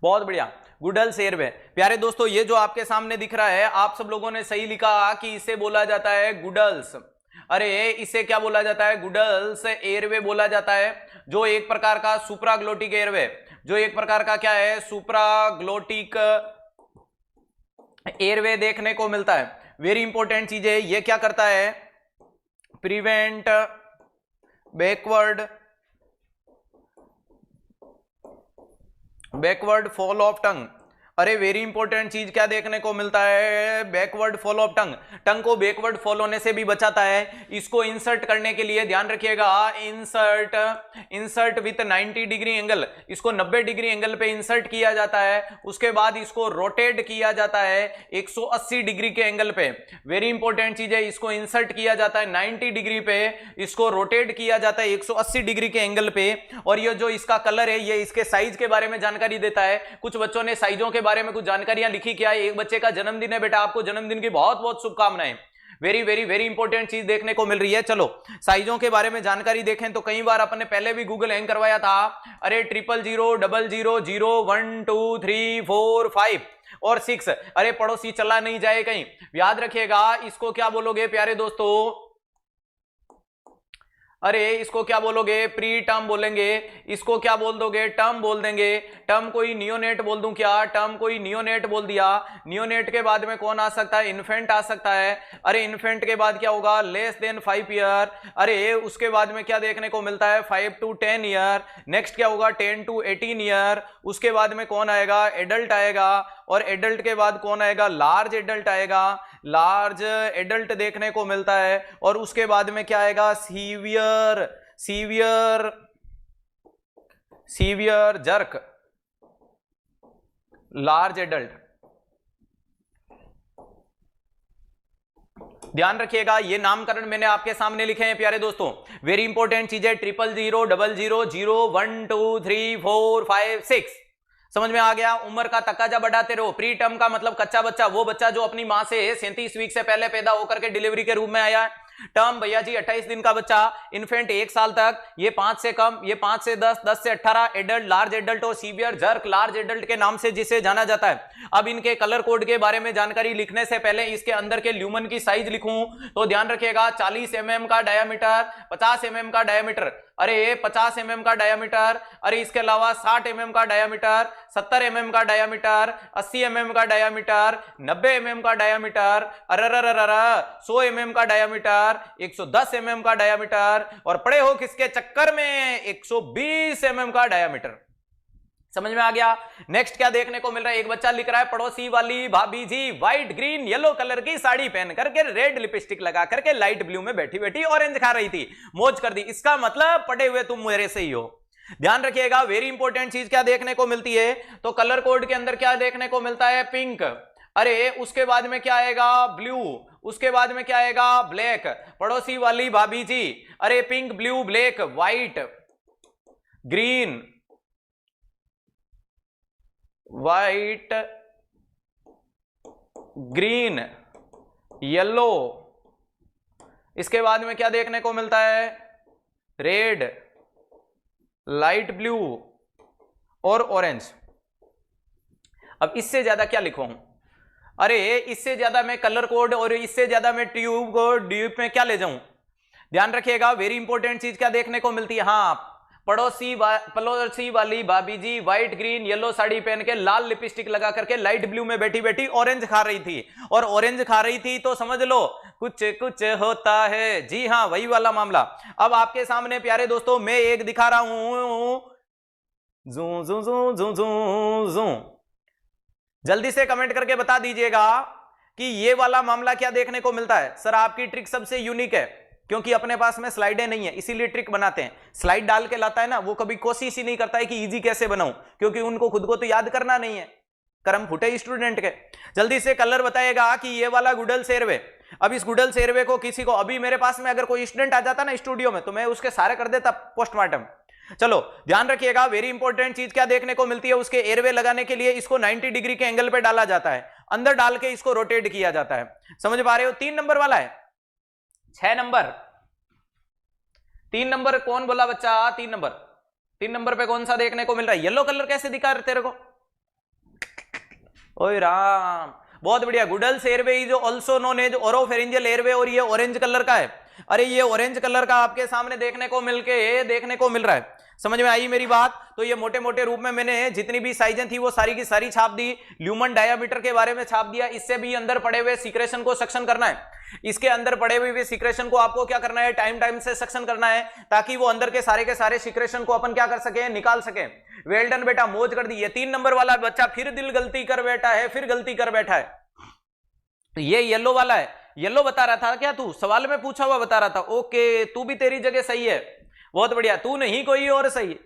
बहुत बढ़िया, Guedel's airway. प्यारे दोस्तों, ये जो आपके सामने दिख रहा है, आप सब लोगों ने सही लिखा कि इसे बोला जाता है गुडल्स। अरे इसे क्या बोला जाता है? गुडल्स एयरवे बोला जाता है, जो एक प्रकार का सुप्राग्लोटिक एयरवे, जो एक प्रकार का क्या है, सुप्राग्लोटिक एयरवे देखने को मिलता है। वेरी इंपॉर्टेंट चीज है, ये क्या करता है? Prevent backward fall of tongue. अरे वेरी इंपॉर्टेंट चीज क्या देखने को मिलता है? Backward fall of tongue. Tongue को बैकवर्ड फॉल होने से भी बचाता है। इसको इंसर्ट करने के लिए ध्यान रखिएगा, इंसर्ट विथ 90 डिग्री एंगल, इसको 90 डिग्री एंगल पे इंसर्ट किया जाता है। उसके बाद इसको रोटेट किया जाता है 180 डिग्री के एंगल पे। वेरी इंपॉर्टेंट चीज है, इसको इंसर्ट किया जाता है 90 डिग्री पे, इसको रोटेट किया जाता है 180 डिग्री के एंगल पे। और ये जो इसका कलर है, ये इसके साइज के बारे में जानकारी देता है। कुछ बच्चों ने साइजों के बारे में कुछ जानकारियां लिखी। क्या है? एक बच्चे का जन्मदिन है बेटा, आपको जन्मदिन की बहुत बहुत शुभकामनाएं। वेरी वेरी वेरी इंपॉर्टेंट चीज देखने को मिल रही है। चलो साइजों के बारे में जानकारी देखें तो कई बार अपन ने पहले भी गूगल हैंग करवाया था। अरे 000 000 0 1 2 3 4 5 और 6। अरे पड़ोसी चला नहीं जाए कहीं, याद रखिएगा। इसको क्या बोलोगे प्यारे दोस्तों? अरे इसको क्या बोलोगे? प्री टर्म बोलेंगे। इसको क्या बोल दोगे? टर्म बोल देंगे। टर्म कोई नियोनेट बोल दूं क्या? टर्म कोई नियोनेट बोल दिया। नियोनेट के बाद में कौन आ सकता है? इन्फेंट आ सकता है। अरे इन्फेंट के बाद क्या होगा? Less than 5 year. अरे उसके बाद में क्या देखने को मिलता है? 5 to 10 ईयर। नेक्स्ट क्या होगा? 10 to 18 ईयर। उसके बाद में कौन आएगा? एडल्ट आएगा। और एडल्ट के बाद कौन आएगा? लार्ज एडल्ट आएगा। लार्ज एडल्ट देखने को मिलता है। और उसके बाद में क्या आएगा? Severe jerk, large adult. ध्यान रखिएगा, ये नामकरण मैंने आपके सामने लिखे हैं प्यारे दोस्तों। वेरी इंपॉर्टेंट चीज है। 000 000 0 1 2 3 4 5 6। समझ में आ गया? उम्र का तकाजा बढ़ाते रहो। प्री टर्म का मतलब कच्चा बच्चा, वो बच्चा जो अपनी मां से 37 वीक से पहले पैदा होकर के डिलीवरी के रूप में आया है। टर्म भैया जी 28 दिन का बच्चा। इन्फेंट 1 साल तक, ये 5 से कम, ये 5 से 10, 10 से 18। एडल्ट, लार्ज एडल्ट और सीवियर जर्क, लार्ज एडल्ट के नाम से जिसे जाना जाता है। अब इनके कलर कोड के बारे में जानकारी लिखने से पहले इसके अंदर के ल्यूमन की साइज लिखूं तो ध्यान रखिएगा। 40 mm का डायामीटर, 50 mm का डायामीटर। अरे 50 mm का डायामीटर। अरे इसके अलावा 60 mm का डायामीटर, 70 mm का डायामीटर, 80 mm का डायामीटर, 90 mm का डायामीटर, 100 mm का डायामीटर, 110 mm का डायामीटर। और पड़े हो किसके चक्कर में? 120 mm का डायामीटर। समझ में आ गया? नेक्स्ट क्या देखने को मिल रहा है? एक बच्चा लिख रहा है, पड़ोसी वाली भाभी जी व्हाइट ग्रीन येलो कलर की साड़ी पहन करके, रेड लिपस्टिक लगा करके, लाइट ब्लू में बैठी बैठी ऑरेंज खा रही थी, मौज कर दी। इसका मतलब पड़े हुए तुम मेरे से ही हो। ध्यान रखिएगा, वेरी इंपॉर्टेंट चीज क्या देखने को मिलती है? तो कलर कोड के अंदर क्या देखने को मिलता है? पिंक। अरे उसके बाद में क्या आएगा? ब्लू। उसके बाद में क्या आएगा? ब्लैक। पड़ोसी वाली भाभी जी, अरे pink, blue, black, white, green, white, green, yellow. इसके बाद में क्या देखने को मिलता है? रेड, लाइट ब्लू और ऑरेंज। अब इससे ज्यादा क्या लिखूं? अरे इससे ज्यादा मैं कलर कोड और इससे ज्यादा मैं ट्यूब को ड्यूब में क्या ले जाऊं? ध्यान रखिएगा, वेरी इंपॉर्टेंट चीज क्या देखने को मिलती है? हाँ, पड़ोसी वाली भाभी जी व्हाइट ग्रीन येलो साड़ी पहन के, लाल लिपस्टिक लगा करके, लाइट ब्लू में बैठी बैठी ऑरेंज खा रही थी। और ऑरेंज खा रही थी तो समझ लो कुछ कुछ होता है। जी हाँ, वही वाला मामला। अब आपके सामने प्यारे दोस्तों मैं एक दिखा रहा हूं। जू जू जू जू जू जू। जल्दी से कमेंट करके बता दीजिएगा कि ये वाला मामला क्या देखने को मिलता है। सर आपकी ट्रिक सबसे यूनिक है, क्योंकि अपने पास में स्लाइडें नहीं है, इसीलिए ट्रिक बनाते हैं। स्लाइड डाल के लाता है ना, वो कभी कोशिश ही नहीं करता है कि इजी कैसे बनाऊं, क्योंकि उनको खुद को तो याद करना नहीं है। कर्म फुटे स्टूडेंट के। जल्दी से कलर बताएगा कि ये वाला गुडल्स एयरवे। अब इस गुडल्स एयरवे को किसी को, अभी मेरे पास में अगर कोई स्टूडेंट आ जाता ना स्टूडियो में, तो मैं उसके सारे कर देता पोस्टमार्टम। चलो ध्यान रखिएगा, वेरी इंपॉर्टेंट चीज क्या देखने को मिलती है? उसके एयरवे लगाने के लिए इसको 90 डिग्री के एंगल पे डाला जाता है, अंदर डाल के इसको रोटेट किया जाता है। समझ पा रहे हो? 3 नंबर वाला है। 6 नंबर, 3 नंबर कौन बोला बच्चा? 3 नंबर। 3 नंबर पे कौन सा देखने को मिल रहा है? येलो कलर कैसे दिखा रहे तेरे को? ओए राम, बहुत बढ़िया। Guedel's airway is also known as oropharyngeal airway, और ये ऑरेंज कलर का है। अरे ये ऑरेंज कलर का आपके सामने देखने को मिल रहा है। समझ में आई मेरी बात? तो ये मोटे मोटे रूप में मैंने जितनी भी साइजें थी वो सारी की सारी छाप दी। ल्यूमन डायामीटर के बारे में छाप दिया। इससे भी अंदर पड़े हुए सीक्रेशन को सक्शन करना है। इसके अंदर पड़े हुए सीक्रेशन को आपको क्या करना है, टाइम टाइम से सक्शन करना है, ताकि वो अंदर के सारे सीक्रेशन को अपन क्या कर सके, निकाल सके। वेल डन बेटा, मौज कर दी। ये 3 नंबर वाला बच्चा फिर गलती कर बैठा है। ये येलो वाला है, येलो बता रहा था क्या तू? सवाल में पूछा हुआ बता रहा था। ओके, तू भी तेरी जगह सही है, बहुत बढ़िया। तू नहीं कोई और सही।